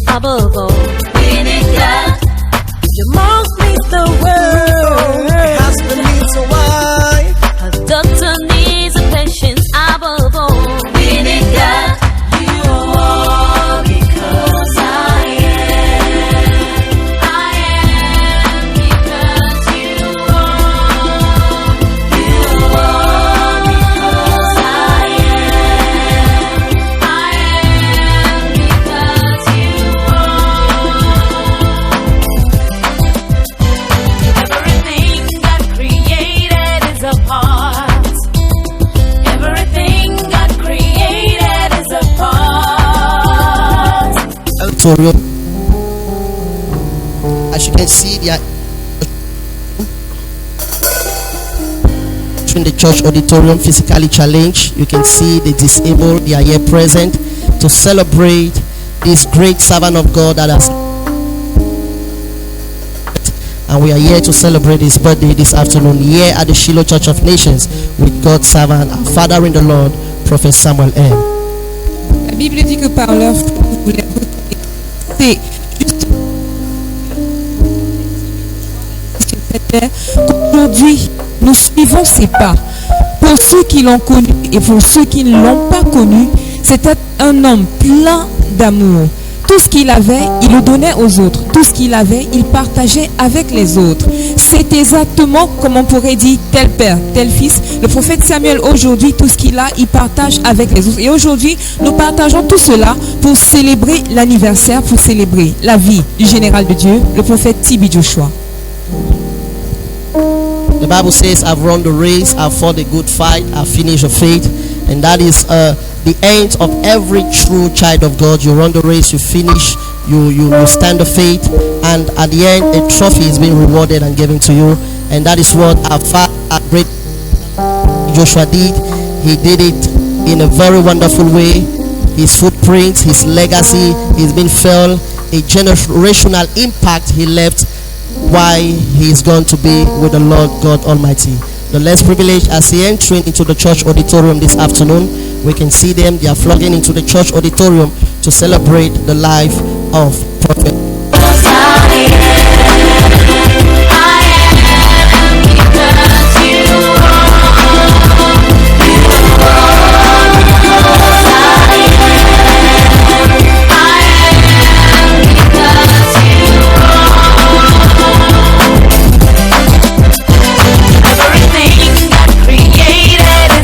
Above all, vinegar. Your mouth needs the word. Your husband needs a wife. A doctor needs a patient. Above all, vinegar. You are because I am. I am because you are. You are because I am. I am because you are. Everything God created is a part. Everything God created is a part. Auditorium. As you can see, they are in the church auditorium, physically challenged. You can see the disabled. They are here present to celebrate this great servant of God that has. And we are here to celebrate his birthday this afternoon here at the Shiloh Church of Nations with God's servant, our Father in the Lord, Prophet Samuel M. La Bible dit que par leur fruit, vous les reconnaîtrez. C'est juste sur cette terre qu'aujourd'hui, nous suivons ses pas. Pour ceux qui l'ont connu et pour ceux qui ne l'ont pas connu, c'était un homme plein d'amour. Tout ce qu'il avait, il le donnait aux autres. Tout ce qu'il avait, il partageait avec les autres. C'est exactement comme on pourrait dire tel père, tel fils. Le prophète Samuel, aujourd'hui, tout ce qu'il a, il partage avec les autres. Et aujourd'hui, nous partageons tout cela pour célébrer l'anniversaire, pour célébrer la vie du général de Dieu, le prophète TB Joshua. The Bible says, I've run the race, I've fought the good fight, I've finished the faith. And that is the end of every true child of God. You run the race, you finish, you stand the faith, and at the end a trophy is being rewarded and given to you. And that is what our father, our great Joshua did. He did it in a very wonderful way. His footprints, his legacy, he's been felt, a generational impact he left while he's going to be with the Lord God Almighty. The less privileged, as he entering into the church auditorium this afternoon, we can see them. They are flocking into the church auditorium to celebrate the life of Prophet.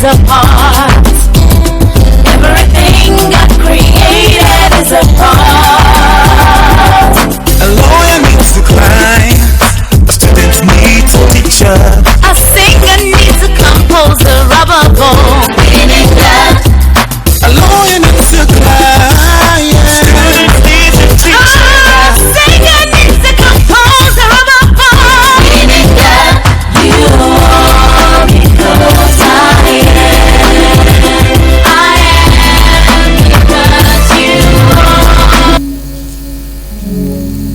A part. Everything God created is a part. A lawyer needs to climb, a student needs a teacher, A singer needs a composer, rubber bone. a lawyer needs a client, a student needs a teacher. A singer needs a composer, rubber bone. You are because I am. I am because you are.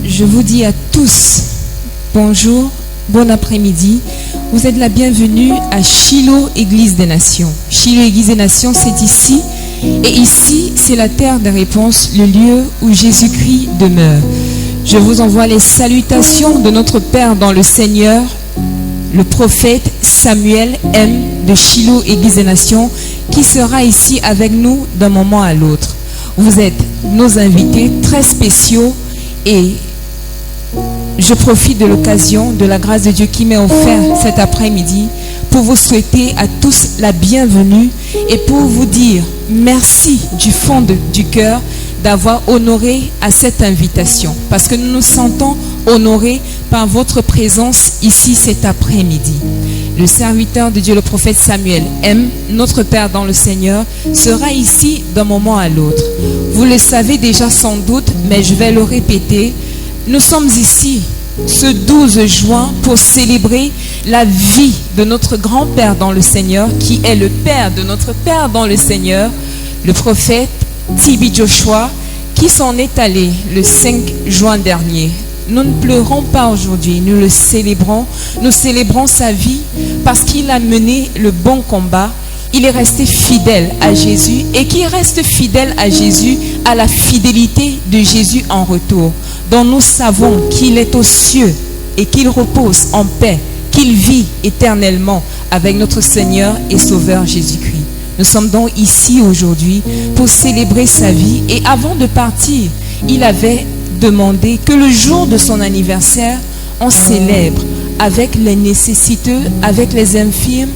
Je vous dis à tous, bonjour, bon après-midi. Vous êtes la bienvenue à Shiloh, Église des Nations. Shiloh, Église des Nations, c'est ici. Et ici, c'est la terre des réponses, le lieu où Jésus-Christ demeure. Je vous envoie les salutations de notre Père dans le Seigneur, le prophète Samuel M. de Shiloh, Église des Nations, qui sera ici avec nous d'un moment à l'autre. Vous êtes nos invités très spéciaux et je profite de l'occasion, de la grâce de Dieu qui m'est offerte cet après-midi pour vous souhaiter à tous la bienvenue et pour vous dire merci du fond du cœur d'avoir honoré à cette invitation parce que nous nous sentons honorés par votre présence ici cet après-midi. le serviteur de Dieu, le prophète Samuel M, notre Père dans le Seigneur, sera ici d'un moment à l'autre. Vous le savez déjà sans doute, mais je vais le répéter. Nous sommes ici ce 12 juin pour célébrer la vie de notre grand-père dans le Seigneur, qui est le père de notre Père dans le Seigneur, le prophète T.B. Joshua, qui s'en est allé le 5 juin dernier. Nous ne pleurons pas aujourd'hui, nous le célébrons. Nous célébrons sa vie parce qu'il a mené le bon combat. Il est resté fidèle à Jésus et qui reste fidèle à Jésus a la fidélité de Jésus en retour. Donc nous savons qu'il est aux cieux et qu'il repose en paix, qu'il vit éternellement avec notre Seigneur et Sauveur Jésus-Christ. Nous sommes donc ici aujourd'hui pour célébrer sa vie et avant de partir, il avait demandé que le jour de son anniversaire, on célèbre avec les nécessiteux, avec les infirmes,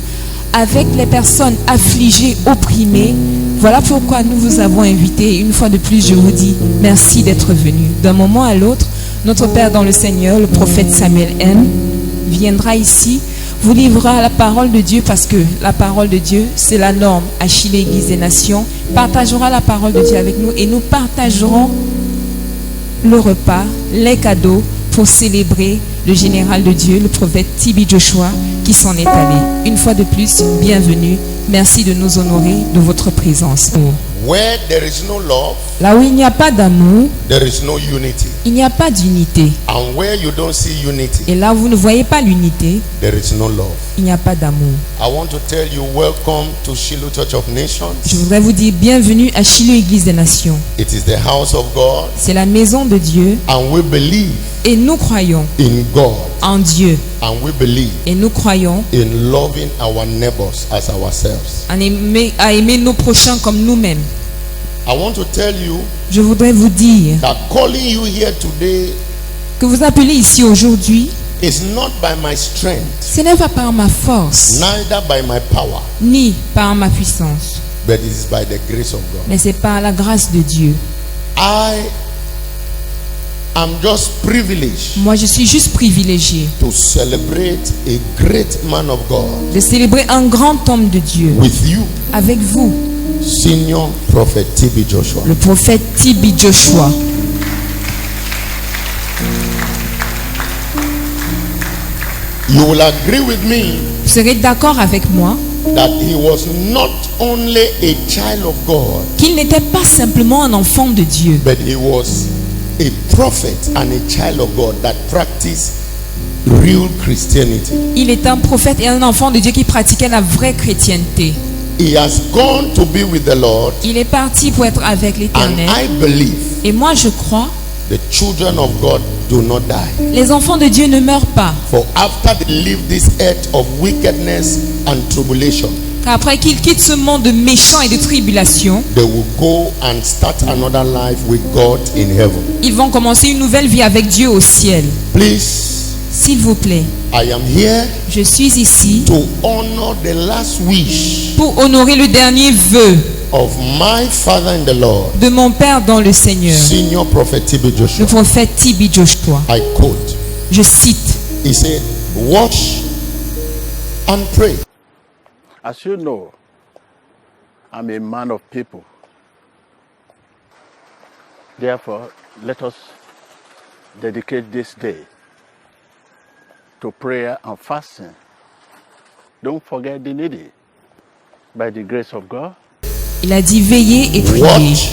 avec les personnes affligées, opprimées. Voilà pourquoi nous vous avons invité. Une fois de plus, je vous dis merci d'être venus. D'un moment à l'autre, notre Père dans le Seigneur, le prophète Samuel M, viendra ici, vous livrera la parole de Dieu parce que la parole de Dieu, c'est la norme à Shiloh Église des Nations. Partagera la parole de Dieu avec nous et nous partagerons le repas, les cadeaux pour célébrer le général de Dieu, le prophète T.B. Joshua, qui s'en est allé. Une fois de plus, bienvenue. Merci de nous honorer de votre présence. Where there is no love, Là où il n'y a pas d'amour, there is no unity. il n'y a pas d'unité. And where you don't see unity, Et là où vous ne voyez pas l'unité, there is no love. il n'y a pas d'amour. I want to tell you, welcome to Shiloh Church of Je Nations. voudrais vous dire bienvenue à Shiloh Église des Nations. It is the house of God, C'est la maison de Dieu and we believe et nous croyons in God, en Dieu. and we believe Et nous croyons in loving our neighbors as ourselves. à aimer nos prochains comme nous-mêmes. I want to tell you Je voudrais vous dire that calling you here today que vous appelez ici aujourd'hui, is not by my strength, ce n'est pas par ma force, neither by my power, ni par ma puissance, but it is by the grace of God. mais c'est par la grâce de Dieu. I am just privileged Moi, je suis juste privilégié to celebrate a great man of God de célébrer un grand homme de Dieu with you, avec vous, Senior Prophet T.B. Joshua. le prophète T.B. Joshua. You will agree with me Vous serez d'accord avec moi that he was not only a child of God, qu'il n'était pas simplement un enfant de Dieu, but he was a prophet and a child of God that practiced real Christianity. il est un prophète et un enfant de Dieu qui pratiquait la vraie chrétienté. He has gone to be with the Lord, Il est parti pour être avec and l'Éternel. I believe Et moi, je crois, the children of God do not die. les enfants de Dieu ne meurent pas. For after they leave this earth of wickedness and tribulation, Car après qu'ils quittent ce monde de méchants et de tribulations, they will go and start another life with God in heaven. ils vont commencer une nouvelle vie avec Dieu au ciel. Please, S'il vous plaît, I am here je suis ici to honor the last wish pour honorer le dernier vœu of my father in the Lord, de mon Père dans le Seigneur, Senior Prophet T.B. le Joshua. prophète T.B. Joshua. I quote, Je cite, he said, watch and pray. As you know, I'm a man of people. Therefore, let us dedicate this day to prayer and fasting. Don't forget the needy. By the grace of God, il a dit veillez et priez. Watch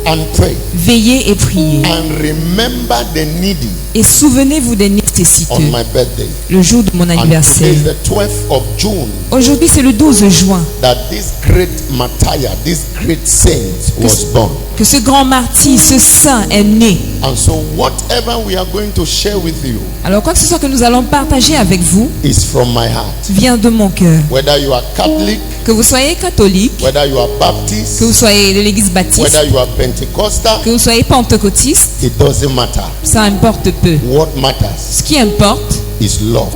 and pray. Veillez et priez. And remember the needy Et souvenez-vous des on nécessiteux my birthday. le jour de mon And today anniversaire. is the 12th of June Aujourd'hui, c'est le 12 juin that this great martyr, this great saint was born. que ce grand martyr, ce saint est né. And so whatever we are going to share with you Alors, quoi que ce soit que nous allons partager avec vous is from my heart. vient de mon cœur. Whether you are Catholic, Que vous soyez catholique, whether you are que vous Baptist, soyez de l'église baptiste, whether you are Pentecostal, que vous soyez pentecôtiste, it doesn't matter. ça importe peu. What matters Ce qui importe, is love.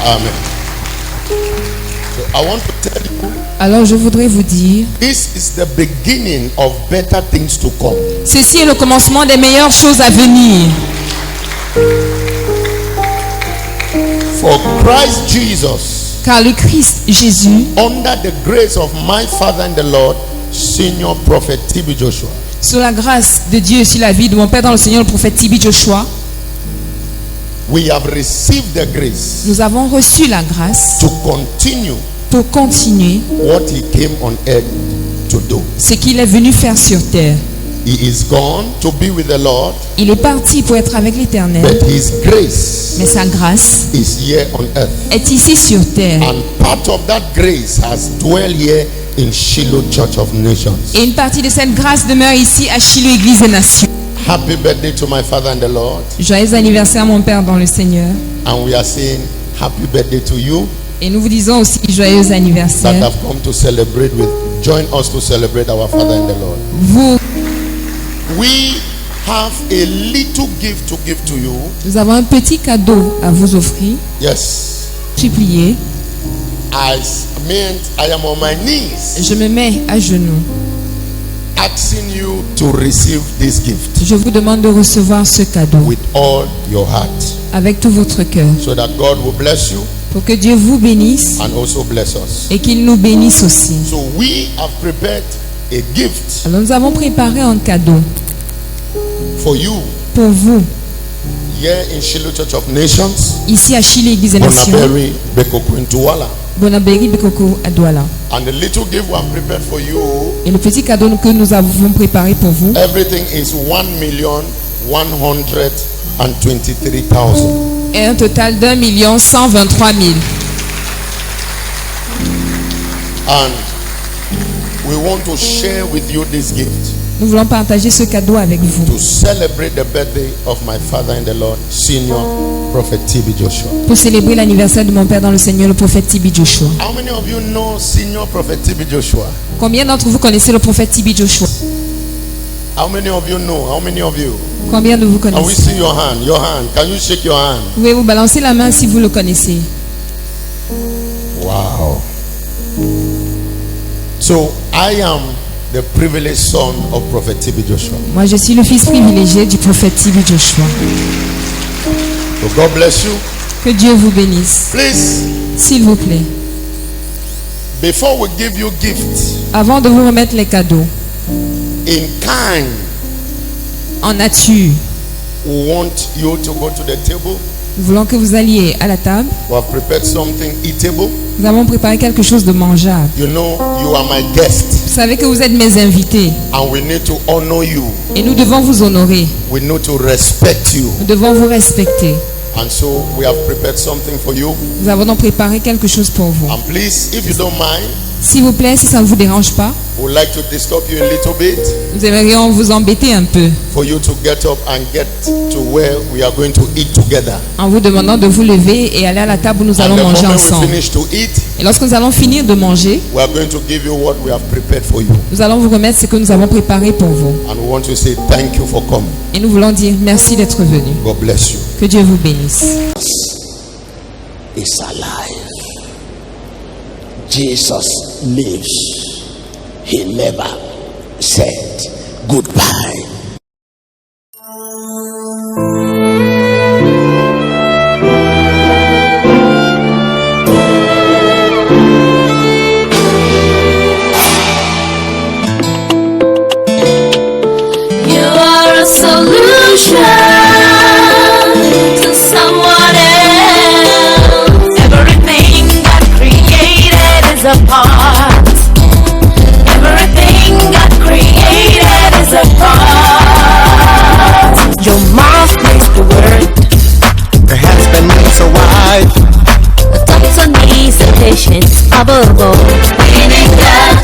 Amen. So I want to tell you, alors je voudrais vous dire, this is the beginning of better things to come. ceci est le commencement des meilleures choses à venir. For Christ Jesus, Car le Christ Jésus, under the grace of my Father and the Lord, Senior Prophet T.B. Joshua, sous la grâce de Dieu et sur la vie de mon Père dans le Seigneur, le prophète T.B. Joshua, we have received the grace nous avons reçu la grâce to continue pour continuer what he came on earth to do. ce qu'il est venu faire sur terre. He is gone to be with the Lord, Il est parti pour être avec l'Éternel, but his grace mais sa grâce is here on earth. est ici sur terre. And part of that grace has dwelled here in Shiloh Church of Nations. Et une partie de cette grâce demeure ici à Shiloh, Église des Nations. Happy birthday to my Father and the Lord. Joyeux anniversaire à mon Père dans le Seigneur. And we are saying happy birthday to you Et nous vous disons aussi joyeux that anniversaire. have come to celebrate with. Join us to celebrate our Father and the Lord. Vous, We have a little gift to give to you. nous avons un petit cadeau à vous offrir. Yes. Suppliez. I am on my knees Je me mets à genoux. asking you to receive this gift Je vous demande de recevoir ce cadeau with all your heart, avec tout votre cœur, so that God will bless you pour que Dieu vous bénisse and also bless us. et qu'il nous bénisse aussi. So we have prepared a gift Alors nous avons préparé un cadeau for you pour vous here in Shiloh Church of Nations, ici à Shiloh, Église des Nations, Bonaberi, Bekokwintuwala. Bonaberi, Bekoko, à Douala. And the little gift we have prepared for you, Et le petit cadeau que nous avons préparé pour vous, everything is 1,123,000. est un total d'1,123,000. And we want to share with you this gift Nous voulons partager ce cadeau avec vous to celebrate the birthday of my Father in the Lord, Senior Prophet T.B. Joshua. pour célébrer l'anniversaire de mon Père dans le Seigneur, le prophète T.B. Joshua. How many of you know Senior Prophet T.B. Joshua? Combien d'entre vous connaissez le prophète T.B. Joshua? How many of you know? How many of you? Combien de vous Can we connaissez? see your hand? Your hand. Can you shake your hand? Pouvez vous balancer la main si vous le connaissez? Wow. So I am the privileged son of Prophet T.B. Joshua. Moi, je suis le fils privilégié du prophète T.B. Joshua. So God bless you. Que Dieu vous bénisse. Please, S'il vous plaît, before we give you gifts avant de vous remettre les cadeaux in kind, en nature, we want you to go to the table. nous voulons que vous alliez à la table. We have prepared something eatable. Nous avons préparé quelque chose de mangeable. You know, you are my guest, Vous savez que vous êtes mes invités and we need to honor you. et nous devons vous honorer. We need to respect you. Nous devons vous respecter. And so we have prepared something for you. Nous avons donc préparé quelque chose pour vous. And please, if you don't mind, S'il vous plaît, si ça ne vous dérange pas, we'd like to disturb you a little bit nous aimerions vous embêter un peu for you to get up and get to where we are going to eat together. en vous demandant de vous lever et aller à la table où nous And allons the manger moment we ensemble. finish to eat, Et lorsque nous allons finir de manger, we are going to give you what we have prepared for you. nous allons vous remettre ce que nous avons préparé pour vous. And we want to say thank you for coming. Et nous voulons dire merci d'être venu. God bless you. Que Dieu vous bénisse. Is alive. Jesus lives. He never said goodbye. You are a solution to someone else. Everything God created is a part. Everything God created is a part. Your mouth makes the word. The husband needs a wife. The doctor needs a patient. Above all, meaning that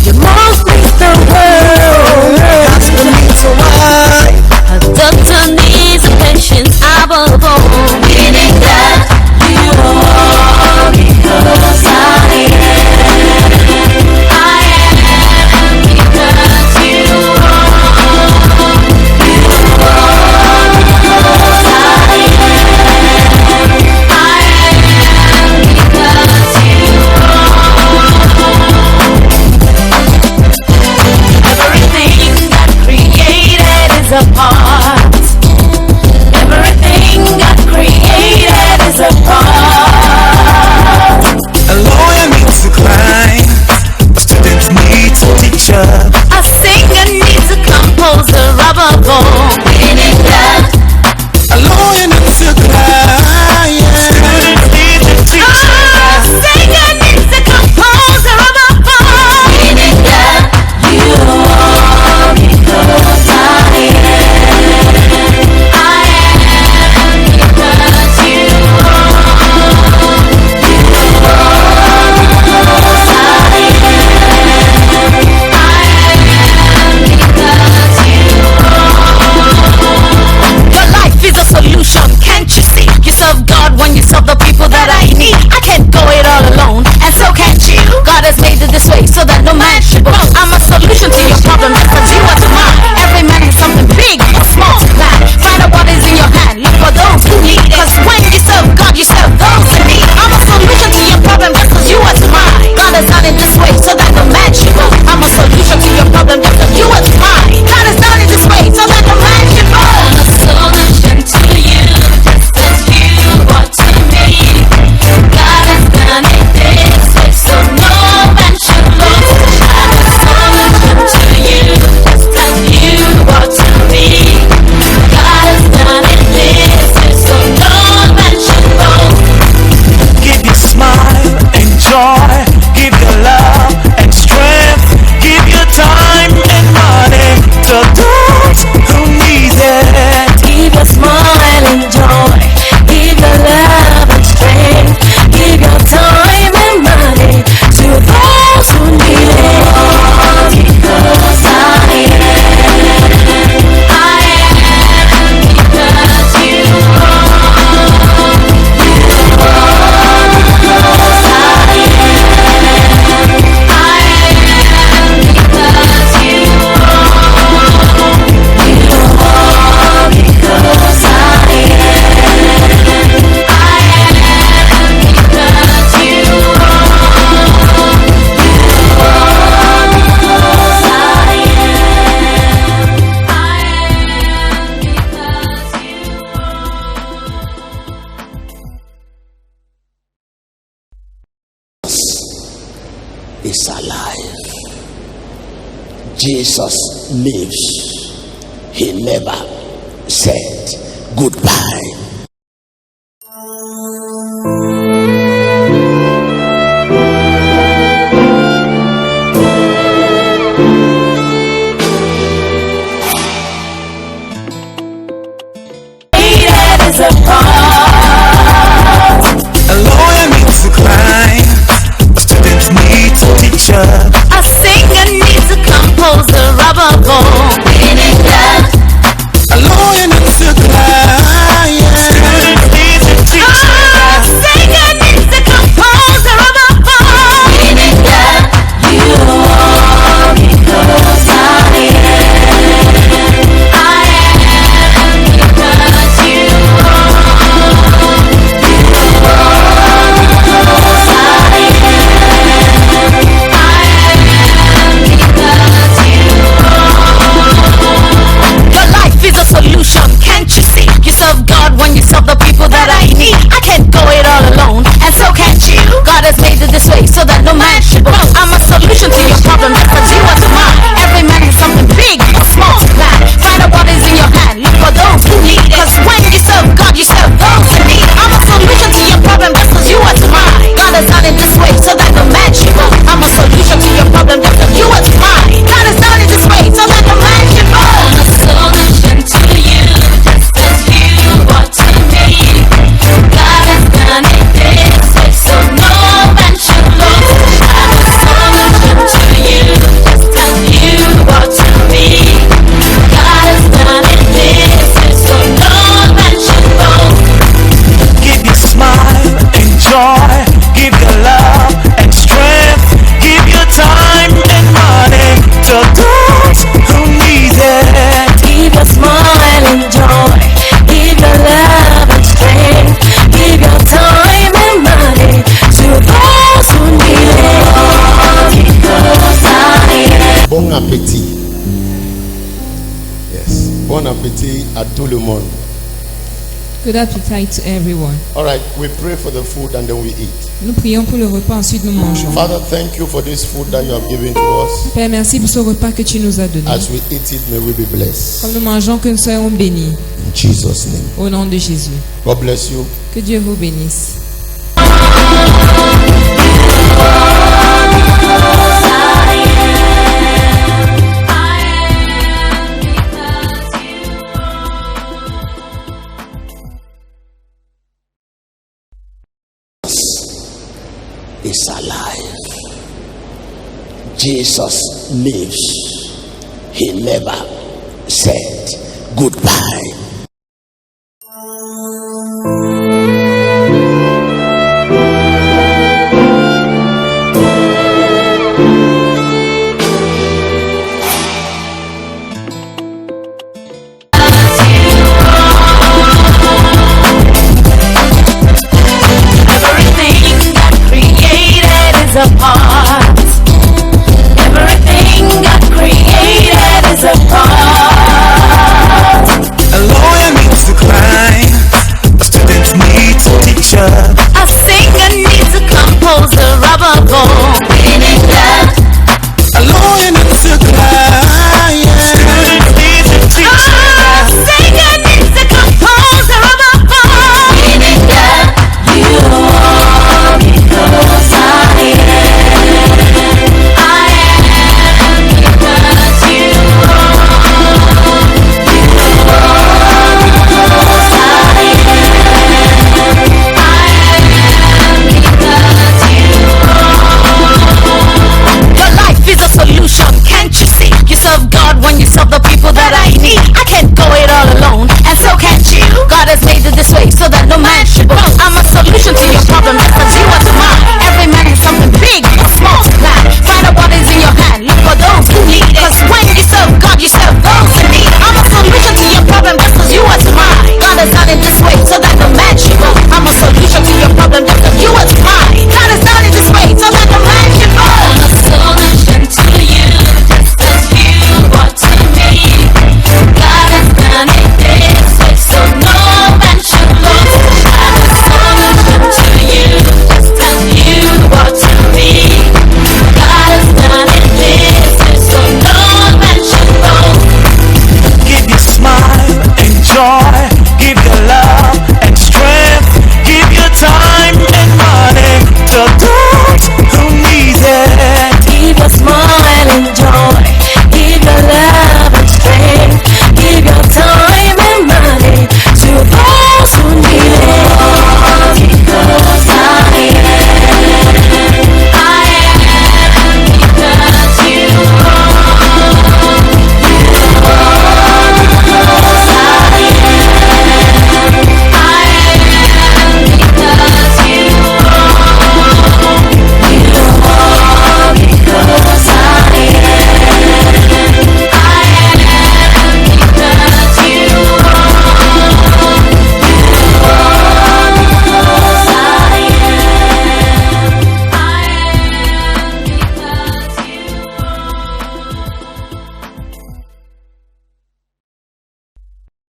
your mouth makes the word. The husband needs a wife. A doctor needs a patient. Above all, meaning that you are because I am. I am because you are. You are because I am. I am because you are. is alive. Jesus lives. He never said goodbye. A lawyer needs a client, a student needs a teacher. A singer needs a composer, rubber ball. A lawyer needs a client, a student needs a teacher. A singer needs a composer, rubber ball. You are because I am because you solution, can't you see? You serve God when you serve the people that I need. I can't go it all alone, and so can't you. God has made it this way so that no man should go. I'm a solution to your problem, just as you are to mine. Every man has something big or small to plan. Find out what is in your hand, look for those who need it. Cause when you serve God, you serve those in need. I'm a solution to your problem, just as you are to mine. God has done it this way so that no man should go. I'm a solution to your problem, just as you are to mine. God has done it this way so that no man should go. I'm a solution to you, just as you are to me. God has done it this way, so no man should go. I'm a solution to you, just as you are to me. God has done it this way, so no man should go. Give your smile and joy, give your love and strength, give your time and money to those who need it. Give your smile and joy, give your love and strength, give your time and money to those who need it. Because I am. Bon appétit. Yes. Bon appétit à tout le monde. Good appetite to everyone. All right, we pray for the food and then we eat. Nous prions pour le repas, ensuite nous mangeons. Father, thank you for this food that you have given to us. Père, merci pour ce repas que tu nous as donné. As we eat it, may we be blessed. Comme nous mangeons, que nous soyons bénis. In Jesus' name. Au nom de Jésus. God bless you. Que Dieu vous bénisse. Is alive. Jesus lives. He never said goodbye.